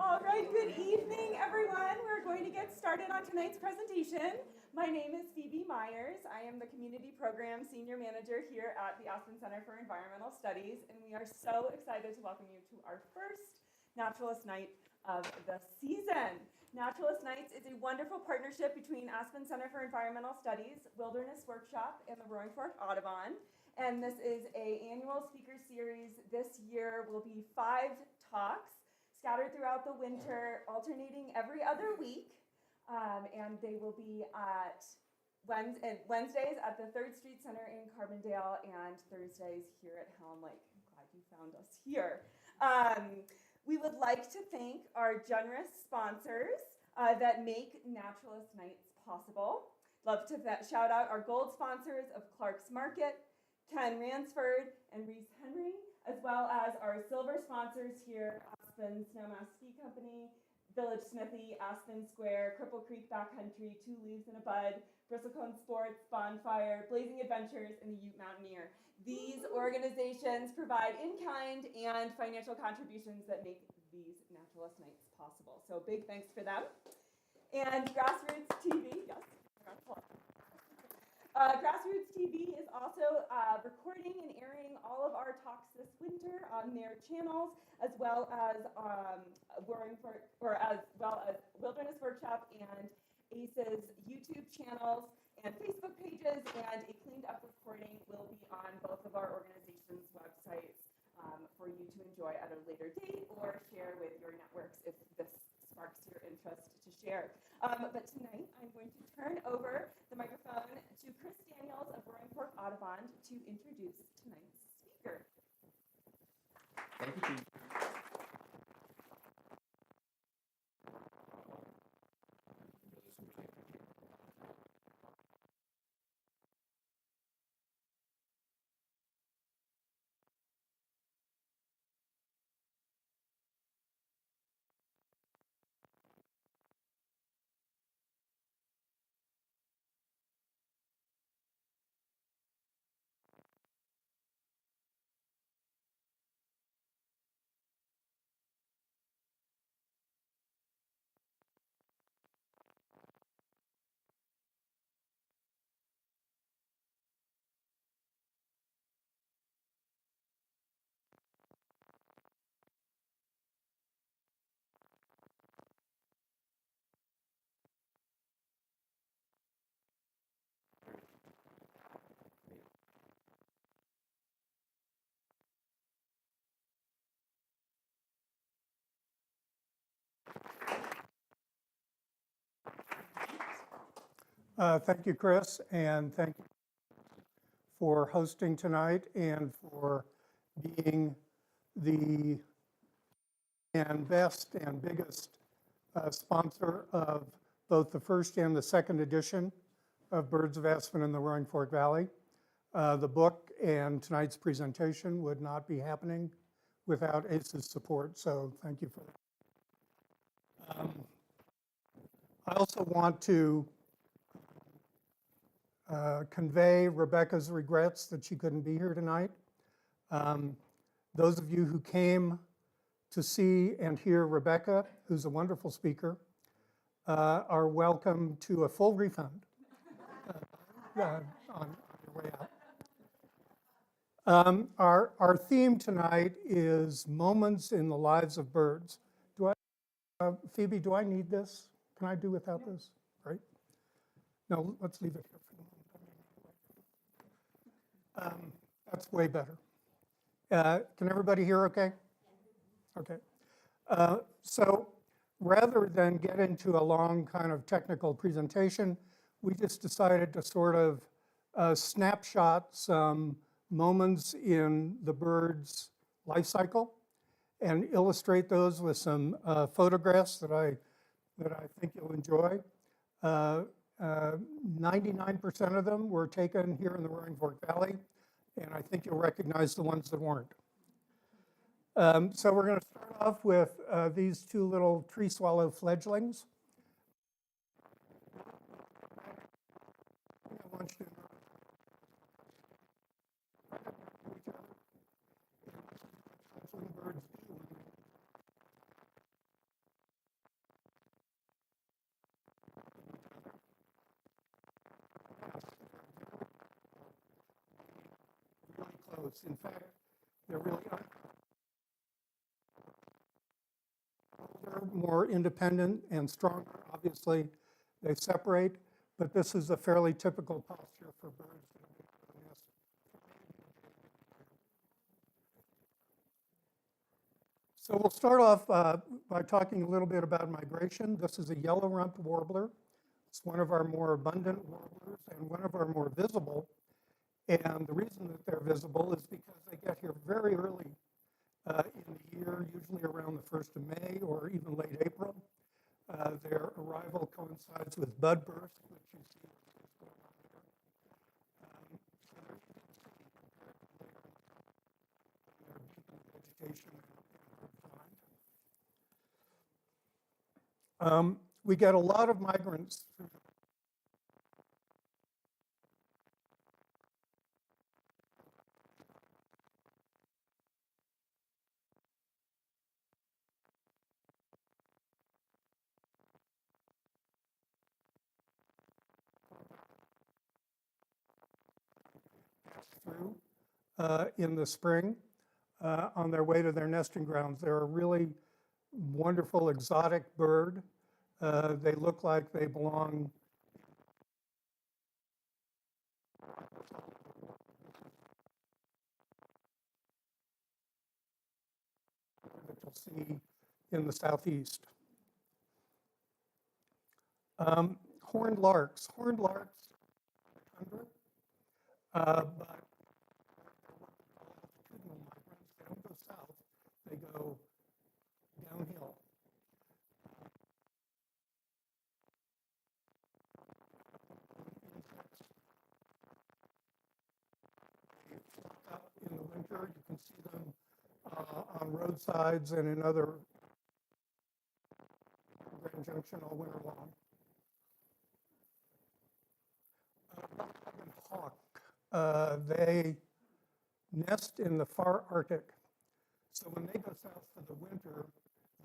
All right, good evening, everyone. We're going to get started on tonight's presentation. My name is Phoebe Myers. I am the Community Program Senior Manager here at the Aspen Center for Environmental Studies, and we are so excited to welcome you to our first Naturalist Night of the season. Naturalist Nights is a wonderful partnership between Aspen Center for Environmental Studies, Wilderness Workshop, and the Roaring Fork Audubon. And this is an annual speaker series. This year will be 5 talks scattered throughout the winter, alternating every other week. And they will be at Wednesdays at the 3rd Street Center in Carbondale and Thursdays here at Helm Lake. I'm glad you found us here. We would like to thank our generous sponsors that make Naturalist Nights possible. Love to shout out our gold sponsors of Clark's Market, Ken Ransford and Reese Henry, as well as our silver sponsors here, Aspen Snowmass Ski Company, Village Smithy, Aspen Square, Cripple Creek Backcountry, Two Leaves in a Bud, Bristlecone Sports, Bonfire, Blazing Adventures, and the Ute Mountaineer. These organizations provide in-kind and financial contributions that make these Naturalist Nights possible. So big thanks for them. And Grassroots TV, yes, Grassroots TV is also recording and airing all of our talks this winter on their channels, as well as Wilderness Workshop and ACE's YouTube channels and Facebook pages, and a cleaned up recording will be on both of our organizations' websites for you to enjoy at a later date or share with your networks if this sparks your interest to share. But tonight I'm going to turn over the microphone to Chris Daniels of Roaring Fork Audubon to introduce tonight's speaker. Thank you. Thank you, Chris, and thank you for hosting tonight and for being the best and biggest sponsor of both the first and the second edition of Birds of Aspen in the Roaring Fork Valley. The book and tonight's presentation would not be happening without ACE's support, so thank you for that. I also want to convey Rebecca's regrets that she couldn't be here tonight. Those of you who came to see and hear Rebecca, who's a wonderful speaker, are welcome to a full refund on your way out. Our theme tonight is moments in the lives of birds. Phoebe, do I need this? can I do without this? Right? No, let's leave it here for the moment. That's way better. Can everybody hear okay? Okay. So rather than get into a long kind of technical presentation, we just decided to sort of snapshot some moments in the bird's life cycle and illustrate those with some photographs that I think you'll enjoy. 99% of them were taken here in the Roaring Fork Valley, and I think you'll recognize the ones that weren't. So we're going to start off with these two little tree swallow fledglings. Really close. In fact, they're really they're more independent and stronger. Obviously, they separate, but this is a fairly typical posture for birds that are making a nest. So we'll start off by talking a little bit about migration. This is a yellow-rumped warbler. It's one of our more abundant warblers and one of our more visible. And the reason that they're visible is because they get here very early in the year, usually around the 1st of May or even late April. Their arrival coincides with bud burst, which you see is going on there. They're deep in vegetation and find. We get a lot of migrants through in the spring on their way to their nesting grounds. They're a really wonderful exotic bird. They look like they belong that you'll see in the southeast. Horned larks. Horned larks, tundra, but altitudinal migrants. They don't go south, they go downhill. They flock up in the winter. You can see them on roadsides and in other Grand Junction all winter long. Hawk. They nest in the far Arctic. So when they go south for the winter,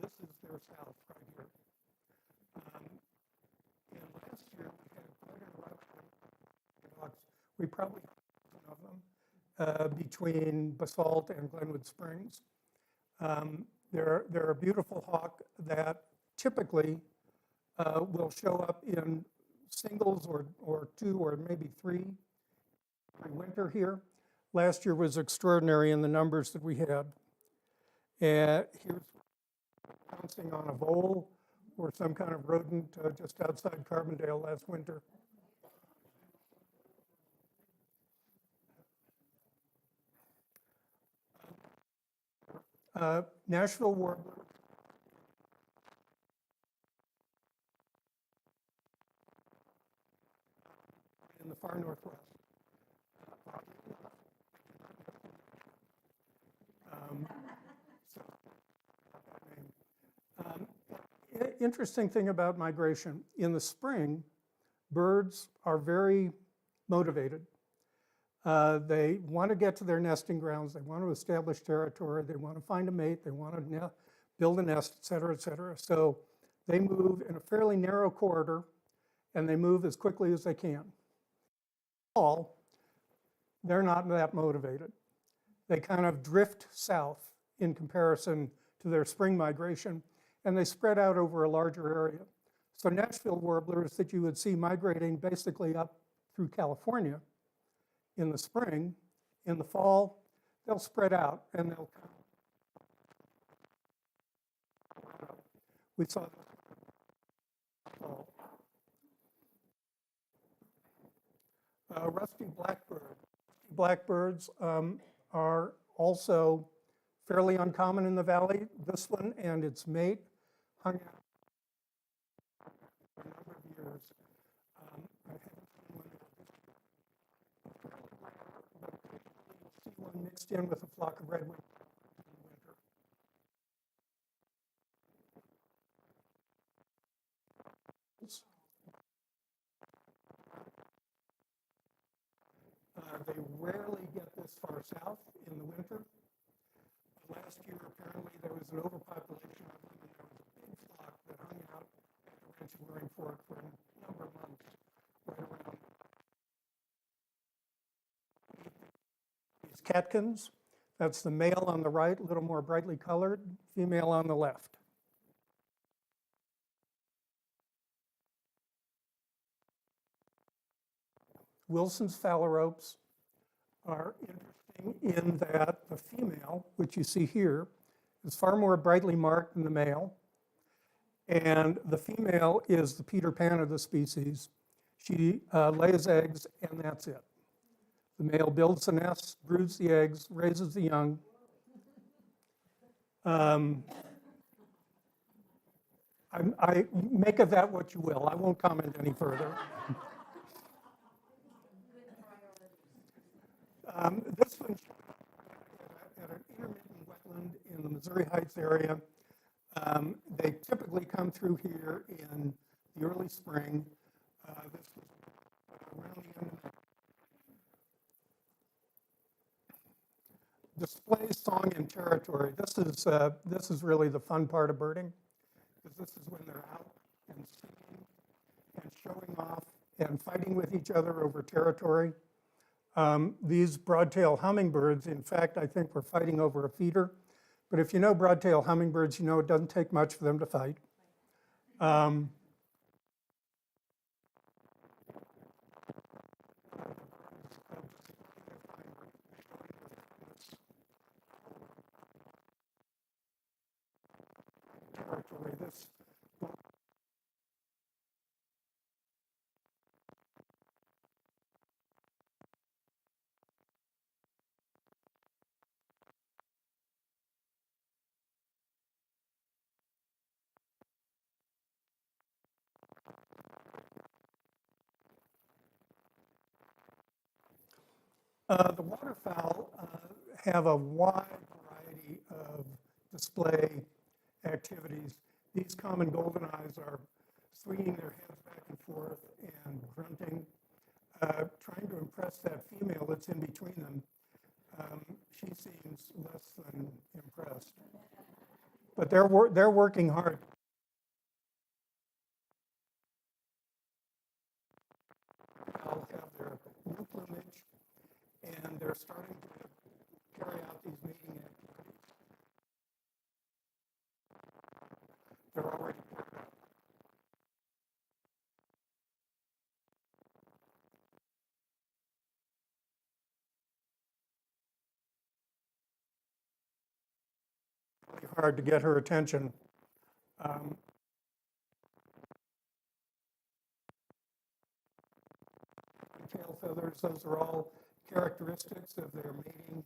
this is their south right here. And last year we had quite an eruption of hawks. We probably had of them between Basalt and Glenwood Springs. They're a beautiful hawk that typically will show up in singles or two or maybe three every winter here. Last year was extraordinary in the numbers that we had. Here's pouncing on a vole or some kind of rodent just outside Carbondale last winter. Nashville warbler. In the far northwest. Interesting thing about migration. In the spring, birds are very motivated. They want to get to their nesting grounds. They want to establish territory. They want to find a mate. They want to build a nest, et cetera, et cetera. So they move in a fairly narrow corridor, and they move as quickly as they can. Fall, they're not that motivated. They kind of drift south in comparison to their spring migration, and they spread out over a larger area. So Nashville warblers that you would see migrating basically up through California in the spring, in the fall, they'll spread out and they'll come. We saw this fall. Rusty blackbird. Blackbirds are also fairly uncommon in the valley. This one and its mate hung out for a number of years. I haven't seen one but you'll see one mixed in with a flock of redwing in the winter. They rarely get this far south in the winter. Last year, apparently, there was an overpopulation of them, and there was a big flock that hung out at the ranch in Roaring Fork for a number of months, right around these catkins. That's the male on the right, a little more brightly colored, female on the left. Wilson's phalaropes are interesting in that the female, which you see here, is far more brightly marked than the male. And the female is the Peter Pan of the species. She lays eggs, and that's it. The male builds the nest, broods the eggs, raises the young. I make of that what you will. I won't comment any further. This one's at an intermittent wetland in the Missouri Heights area. They typically come through here in the early spring. This was around the end of the display song and territory. This is really the fun part of birding, because this is when they're out and singing and showing off and fighting with each other over territory. These broadtail hummingbirds, in fact, I think were fighting over a feeder. But if you know broadtail hummingbirds, you know it doesn't take much for them to fight. Territory. The waterfowl have a wide variety of display activities. These common goldeneyes are swinging their heads back and forth and grunting, trying to impress that female that's in between them. She seems less than impressed. But they're working hard. They'll have their new plumage, and they're starting to carry out these mating activities. They're already paired up. Really hard to get her attention. Tail feathers, those are all characteristics of their mating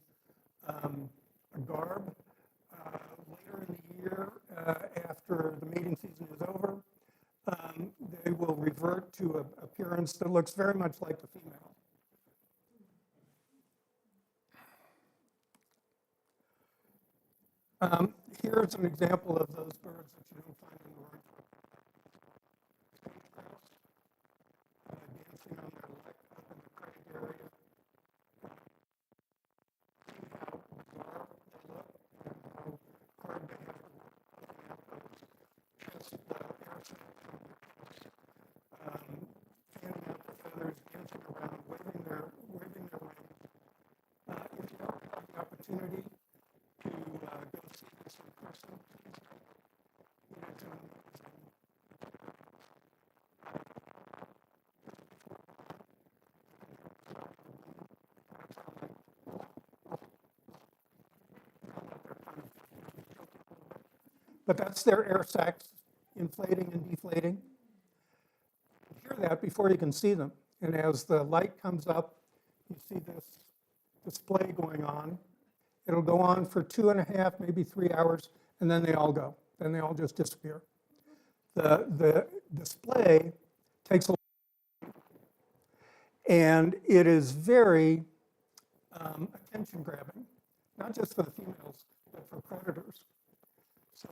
garb. Later in the year, after the mating season is over, they will revert to an appearance that looks very much like the female. Here's an example of those birds that you don't find in the roaring fork. Sage grouse, dancing on their leg up in the crate area. See how bizarre they look and how hard they have to work looking at those chest air sacs on their chests, fanning out the feathers, dancing around, waving their wings. If you ever have the opportunity to go see this in person, please go. It's amazing. but that's their air sacs inflating and deflating. You hear that before you can see them. And as the light comes up, you see this display going on. It'll go on for 2.5, maybe 3 hours, and then they all go. Then they all just disappear. The display takes a and it is very attention grabbing, not just for the females, but for predators. So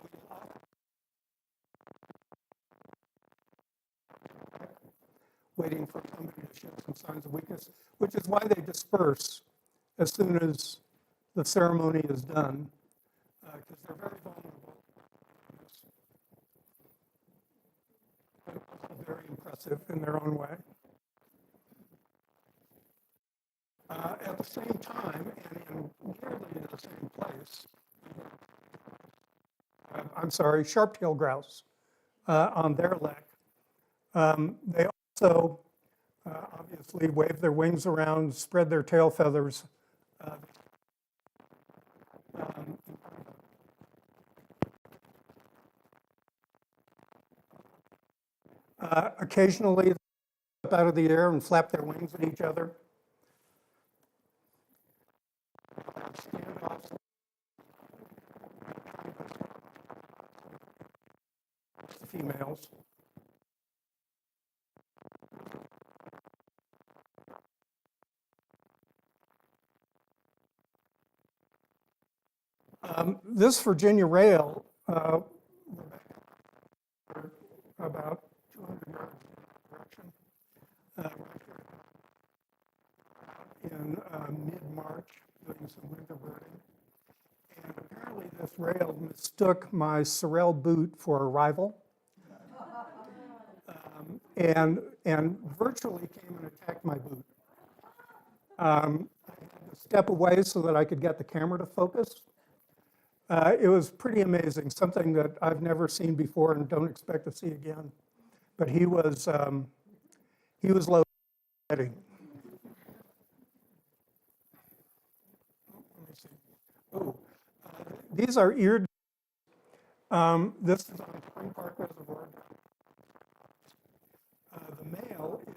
waiting for somebody to show some signs of weakness, which is why they disperse as soon as the ceremony is done, because they're very vulnerable. But also very impressive in their own way. At the same time, and in nearly the same place, sharp-tailed grouse on their leg. They also obviously wave their wings around, spread their tail feathers. Occasionally, they up out of the air and flap their wings at each other. Standoffs. The females. This Virginia rail, about 200 yards in that direction, in mid-March, doing some winter birding. And apparently this rail mistook my sorrel boot for a rival. And virtually came and attacked my boot. I had to step away so that I could get the camera to focus. It was pretty amazing, something that I've never seen before and don't expect to see again. But he was low. Let me see. Oh, these are eared. This is on Spring Park Reservoir. The male is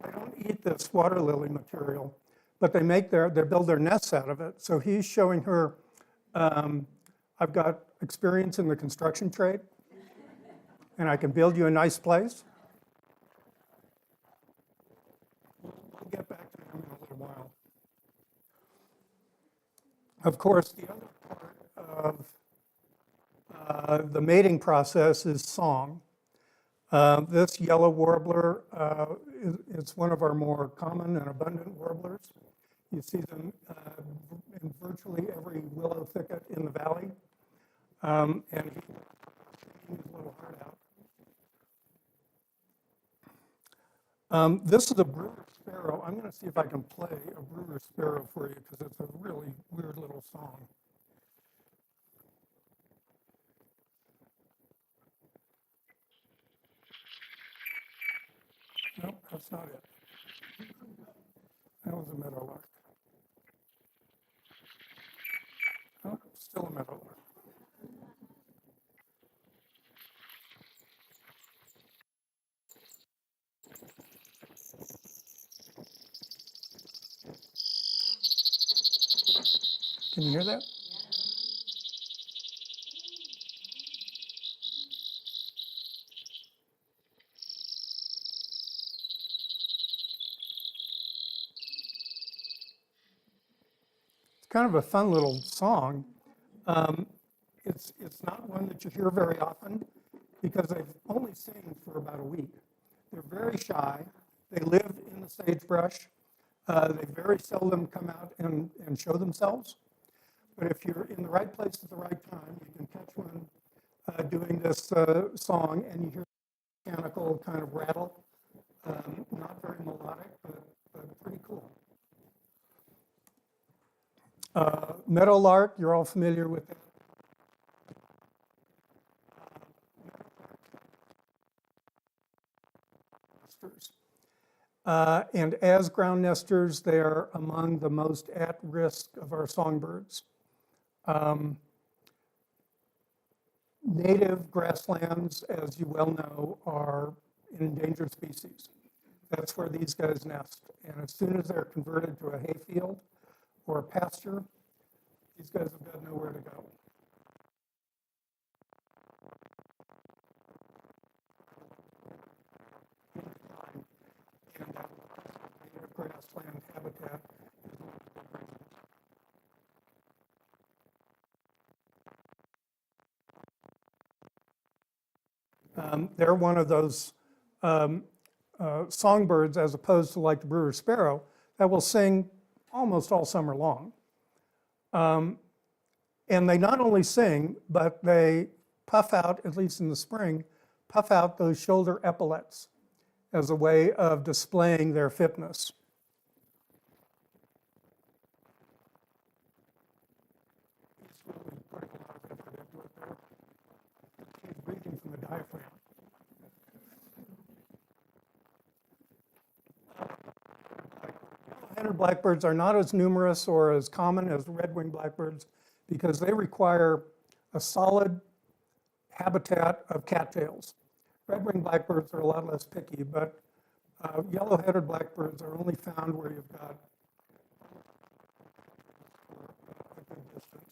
they don't eat this water lily material, but they build their nests out of it. So he's showing her, I've got experience in the construction trade, and I can build you a nice place. We'll get back to him in a little while. Of course, the other part of the mating process is song. This yellow warbler is one of our more common and abundant warblers. You see them in virtually every willow thicket in the valley. And he's singing his little heart out. This is a brewer sparrow. I'm going to see if I can play a brewer sparrow for you because it's a really weird little song. Nope, that's not it. That was a meadowlark. Nope, still a meadowlark. Can you hear that? It's kind of a fun little song. It's not one that you hear very often because they've only sing for about a week. They're very shy. They live in the sagebrush. They very seldom come out and show themselves. But if you're in the right place at the right time, you can catch one doing this song and you hear a mechanical kind of rattle. Not very melodic, but pretty cool. Meadowlark, you're all familiar with that. And as ground nesters, they are among the most at risk of our songbirds. Native grasslands, as you well know, are an endangered species. That's where these guys nest. And as soon as they're converted to a hayfield or a pasture, these guys have got nowhere to go. And that native grassland habitat is one of the big reasons. They're one of those songbirds, as opposed to like the brewer sparrow, that will sing almost all summer long. And they not only sing, but they puff out, at least in the spring, puff out those shoulder epaulets as a way of displaying their fitness. He's really putting a lot of effort into it there. He's breathing from the diaphragm. Yellow-headed blackbirds are not as numerous or as common as red-winged blackbirds because they require a solid habitat of cattails. Red-winged blackbirds are a lot less picky, but yellow-headed blackbirds are only found where you've got a good distance.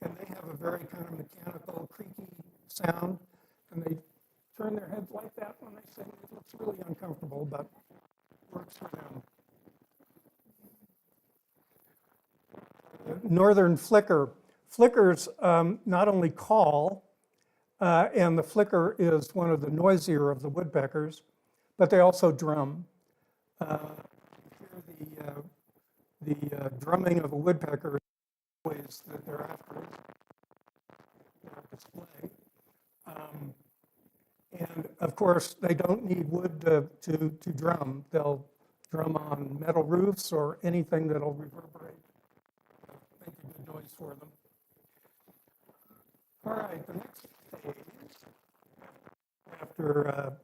And they have a very kind of mechanical, creaky sound, and they turn their heads like that when they sing. It looks really uncomfortable, but works for them. Northern flicker. Flickers not only call, and the flicker is one of the noisier of the woodpeckers, but they also drum. You hear the drumming of a woodpecker is always that they're after their display. And of course, they don't need wood to drum. They'll drum on metal roofs or anything that'll reverberate, make a good noise for them. All right, the next phase, after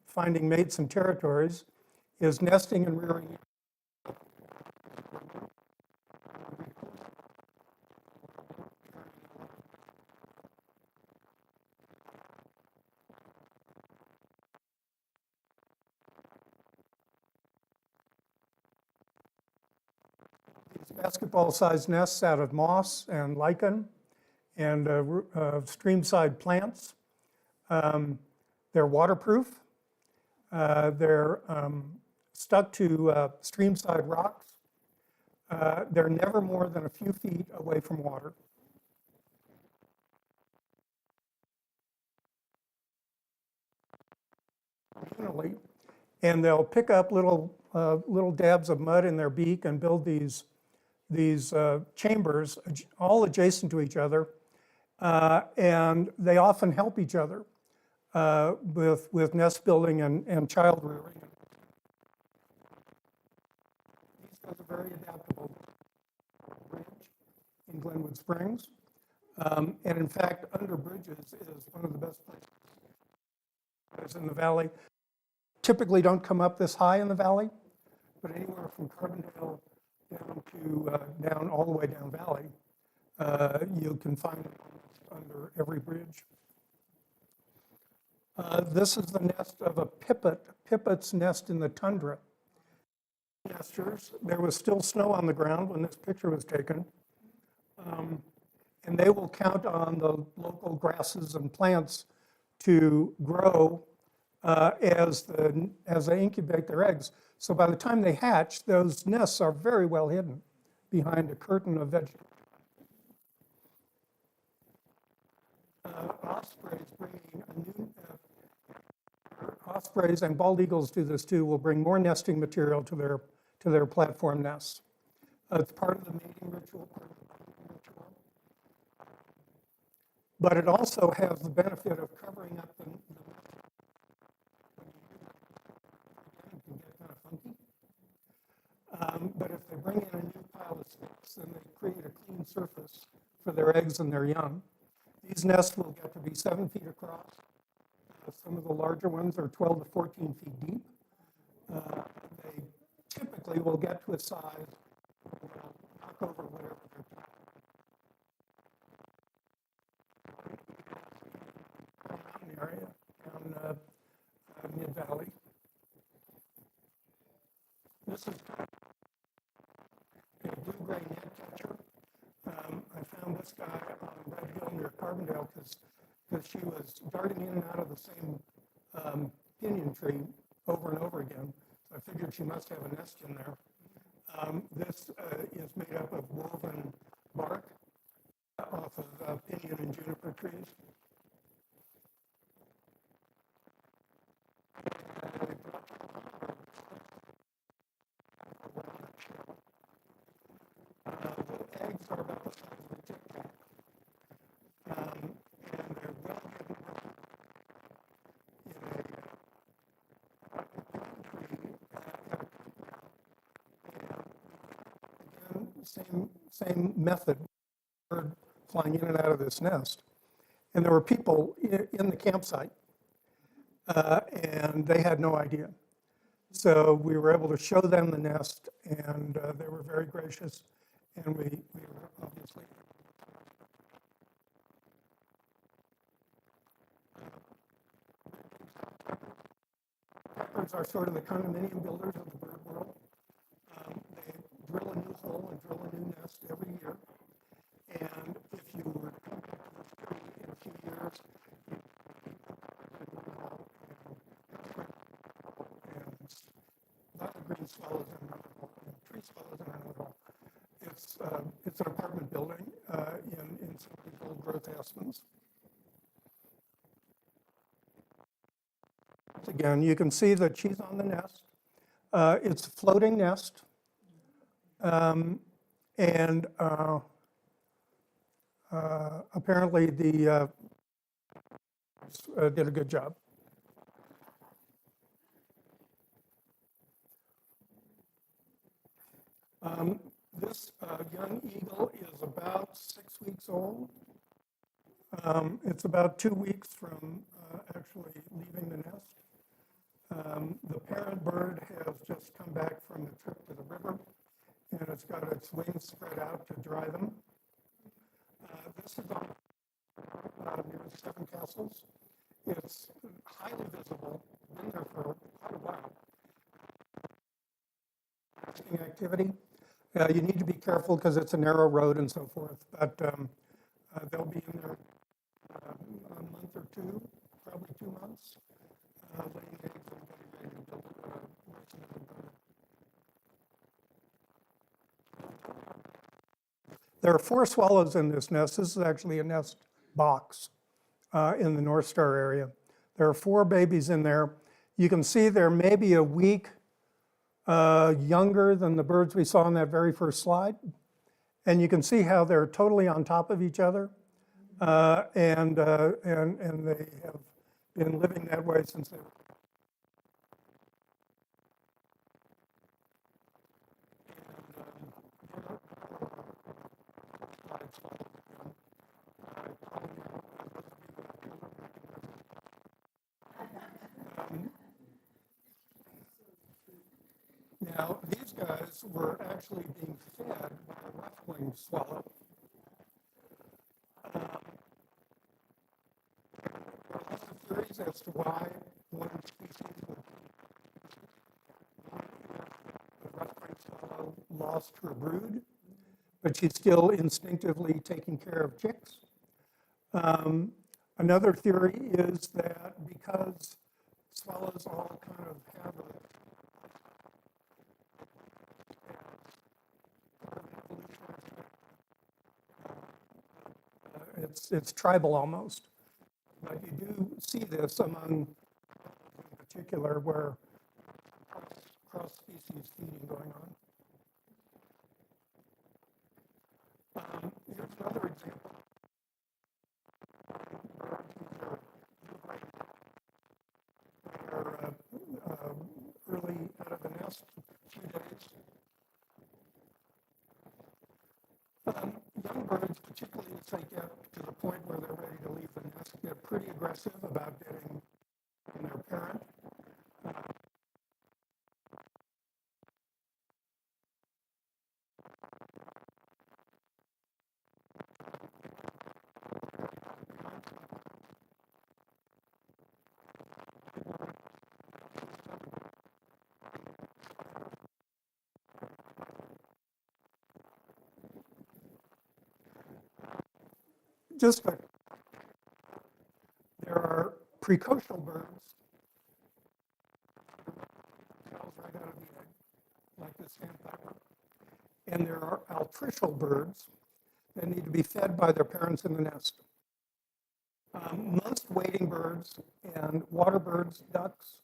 finding mates and territories, is nesting and rearing. These basketball-sized nests out of moss and lichen and stream-side plants. They're waterproof. They're stuck to stream-side rocks. They're never more than a few feet away from water. Communally, and they'll pick up little dabs of mud in their beak and build these chambers all adjacent to each other, and they often help each other with nest building and child rearing. These guys are very adaptable. Bridge in Glenwood Springs, and in fact, under bridges is one of the best places in the valley. Typically don't come up this high in the valley, but anywhere from Carbondale down all the way down valley, you can find it under every bridge. This is the nest of a pipit. Pipits nest in the tundra. Nesters, there was still snow on the ground when this picture was taken, and they will count on the local grasses and plants to grow as they incubate their eggs. So by the time they hatch, those nests are very well hidden behind a curtain of vegetation. Ospreys and bald eagles do this too, will bring more nesting material to their platform nests. It's part of the mating ritual, but it also has the benefit of covering up the nest. It can get kind of funky. But if they bring in a new pile of sticks, then they create a clean surface for their eggs and their young. These nests will get to be 7 feet across. Some of the larger ones are 12 to 14 feet deep. They typically will get to a size where they'll knock over whatever they're mountain area down mid-valley. This is a blue-gray net catcher. I found this guy on Red Hill near Carbondale because she was darting in and out of the same pinyon tree over and over again. So I figured she must have a nest in there. This is made up of woven bark off of pinyon and juniper trees. The eggs are about the size of a tic tac, and they're well hidden in a same method, bird flying in and out of this nest. And there were people in the campsite, and they had no idea. So we were able to show them the nest, and they were very gracious, and we were obviously Birds are sort of the condominium builders of the bird world. They drill a new hole and drill a new nest every year. And if you were to come back to this tree in a few years, and a lot of green swallows in another hole, and tree swallows in another hole. It's an apartment building in some of these old growth aspens. Again, you can see that she's on the nest. It's a floating nest, and apparently the did a good job. This young eagle is about 6 weeks old. It's about 2 weeks from actually leaving the nest. The parent bird has just come back from a trip to the river, and it's got its wings spread out to dry them. This is on near Seven Castles. It's highly visible, been there for quite a while. Activity. You need to be careful because it's a narrow road and so forth, but they'll be in there a month or two, probably 2 months, laying eggs and getting ready to build another bird. There are 4 swallows in this nest. This is actually a nest box in the North Star area. There are 4 babies in there. You can see they're maybe a week younger than the birds we saw in that very first slide. And you can see how they're totally on top of each other. And they have been living that way since they were. Now, these guys were actually being fed by a left-winged swallow. There are lots of theories as to why one species would the left-winged swallow lost her brood, but she's still instinctively taking care of chicks. Another theory is that because swallows all kind of have it's tribal almost. But you do see this among in particular where cross-species feeding going on. Here's another example. They're early out of the nest, a few days. Young birds, particularly as they get to the point where they're ready to leave the nest, get pretty aggressive about getting their parent. just there are precocial birds, tails right out of the egg, like the sandpiper, and there are altricial birds that need to be fed by their parents in the nest. Most wading birds and water birds, ducks,